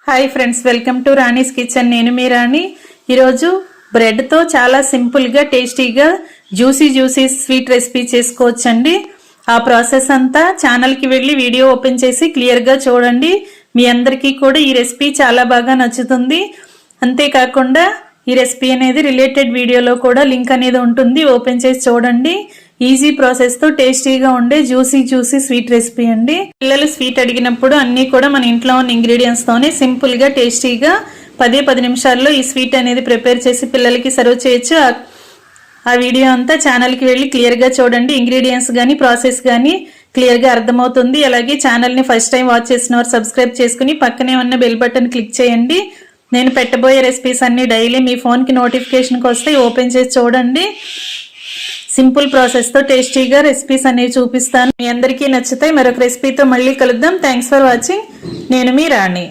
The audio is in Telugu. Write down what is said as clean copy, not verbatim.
Hi friends, welcome to Rani's kitchen. నేను మీ రాణి. ఈరోజు బ్రెడ్తో చాలా సింపుల్గా టేస్టీగా జ్యూసీ స్వీట్ రెసిపీ చేసుకోవచ్చండి. ఆ ప్రాసెస్ అంతా ఛానల్కి వెళ్ళి వీడియో ఓపెన్ చేసి క్లియర్గా చూడండి. మీ అందరికీ కూడా ఈ రెసిపీ చాలా బాగా నచ్చుతుంది. అంతేకాకుండా ఈ రెసిపీ అనేది రిలేటెడ్ వీడియోలో కూడా లింక్ అనేది ఉంటుంది, ఓపెన్ చేసి చూడండి. ఈజీ ప్రాసెస్ తో టేస్టీగా ఉండే జ్యూసీ స్వీట్ రెసిపీ అండి. పిల్లలు స్వీట్ అడిగినప్పుడు అన్ని కూడా మన ఇంట్లో ఉన్న ఇంగ్రీడియంట్స్ తోనే సింపుల్ గా టేస్టీగా 10 నిమిషాల్లో ఈ స్వీట్ అనేది ప్రిపేర్ చేసి పిల్లలకి సర్వ్ చేయొచ్చు. ఆ వీడియో అంతా ఛానల్ కి వెళ్ళి క్లియర్ గా చూడండి. ఇంగ్రీడియంట్స్ గానీ ప్రాసెస్ గానీ క్లియర్ గా అర్థమవుతుంది. అలాగే ఛానల్ ని ఫస్ట్ టైం వాచ్ చేసిన వారు సబ్స్క్రైబ్ చేసుకుని పక్కనే ఉన్న బెల్ బటన్ క్లిక్ చేయండి. నేను పెట్టబోయే రెసిపీస్ అన్ని డైలీ మీ ఫోన్ కి నోటిఫికేషన్కి వస్తాయి, ఓపెన్ చేసి చూడండి. సింపుల్ ప్రాసెస్ తో టేస్టీగా రెసిపీస్ అనేవి చూపిస్తాను. మీ అందరికీ నచ్చుతాయి. మరొక రెసిపీతో మళ్ళీ కలుద్దాం. Thanks for watching. నేను మీ రాణి.